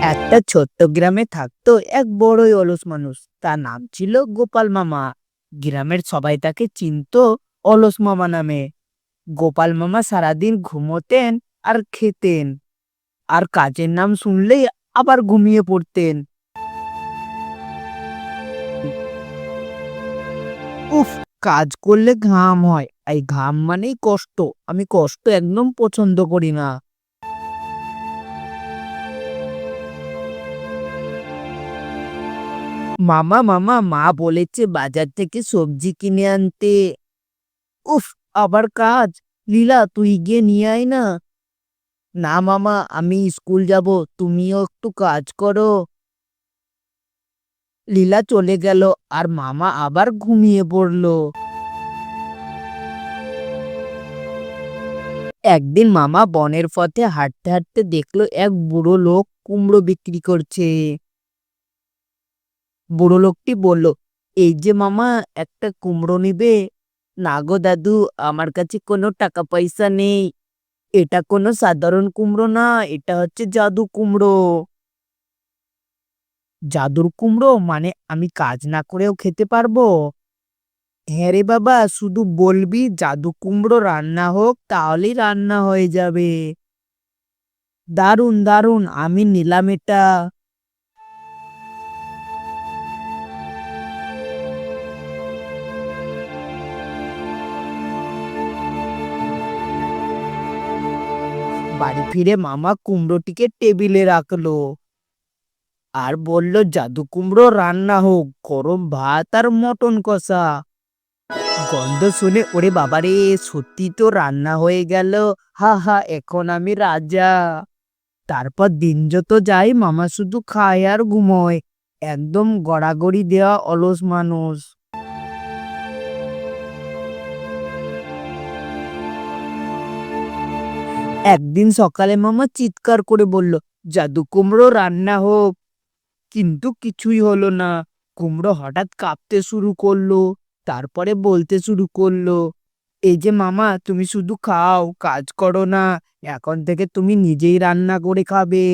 একটা ছোট্ট গ্রামে থাকতো এক বড়ই অলস মানুষ। তার নাম ছিল গোপাল মামা। গ্রামের সবাই তাকে চিনতো অলস মামা নামে। গোপাল মামা সারাদিন ঘুমোতেন আর খেতেন, আর কাজের নাম শুনলেই আবার ঘুমিয়ে পড়তেন। উফ, কাজ করলে ঘাম হয়, এই ঘাম মানেই কষ্ট। আমি কষ্ট একদম পছন্দ করি না। মামা মামা মা বলেছে বাজার থেকে সবজি কিনে আনতে। উফ, আবার কাজ। লীলা, তুই গিয়ে নিয়ে আয় না। না মামা, আমি স্কুল যাব, তুমিও একটু কাজ করো। লীলা চলে গেল আর মামা আবার ঘুমিয়ে পড়ল। একদিন মামা বনের পথে হাঁটতে হাঁটতে দেখলো এক বুড়ো লোক কুমড়ো বিক্রি করছে। বুড়ো লোকটি বলল, এই যে মামা, একটা কুমড়ো নিবে? না গো দাদু, আমার কাছে কোনো টাকা পয়সা নেই। এটা কোনো সাধারণ কুমড়ো না, এটা হচ্ছে জাদু কুমড়ো। জাদুর কুমড়ো মানে আমি কাজ না করেও খেতে পারবো? হ্যাঁ রে বাবা, শুধু বলবি জাদু কুমড়ো রান্না হোক, তাহলেই রান্না হয়ে যাবে। দারুণ দারুণ, আমি নিলাম এটা। বাড়ি ফিরে মামা কুমড়োটিকে টেবিলে রাখলো আর বলল, জাদু কুমড়ো রান্না হোক, গরম ভাত আর মটন কষা। গন্ধ শুনে ওরে বাবারে, সত্যি তো রান্না হয়ে গেল। হা হা, এখন আমি রাজা। তারপর দিন যত যায় মামা শুধু খায় আর ঘুমোয়, একদম গড়াগড়ি দেওয়া অলস মানুষ। একদিন সকালে মামা চিৎকার করে বলল, জাদু কুমড়ো রান্না হোক। কিন্তু কিছুই হলো না। কুমড়ো হঠাৎ কাঁপতে শুরু করলো, তারপরে বলতে শুরু করলো, এই যে মামা, তুমি শুধু খাও, কাজ করো না। এখন থেকে তুমি নিজেই রান্না করে খাবে।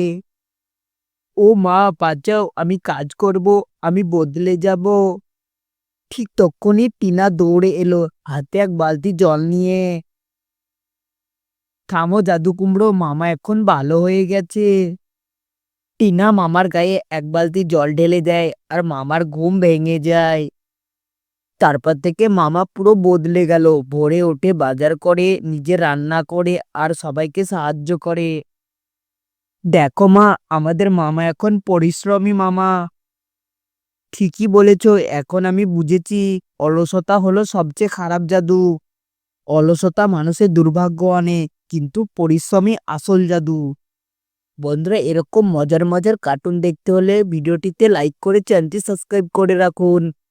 ও মা, বাঁচাও, আমি কাজ করব, আমি বদলে যাব। ঠিক তখনই টিনা দৌড়ে এলো, হাতে এক বালতি জল নিয়ে। থামো জাদু কুমড়ো, মামা এখন ভালো হয়ে গেছে। টিনা মামার গায়ে এক বালতি জল ঢেলে দেয় আর মামার ঘুম ভেঙে যায়। তারপর থেকে মামা পুরো বদলে গেল। ভোরে ওঠে, বাজার করে, নিজে রান্না করে আর সবাইকে সাহায্য করে। দেখো মা, আমাদের মামা এখন পরিশ্রমী মামা। ঠিকই বলেছো, এখন আমি বুঝেছি অলসতা হলো সবচেয়ে খারাপ জাদু। অলসতা মানুষের দুর্ভাগ্য আনে, কিন্তু পরিশ্রমী আসল জাদু। বন্ধুরা, এরকম মজার মজার কার্টুন দেখতে হলে ভিডিওটিতে লাইক করে চ্যানেলটি সাবস্ক্রাইব করে রাখুন।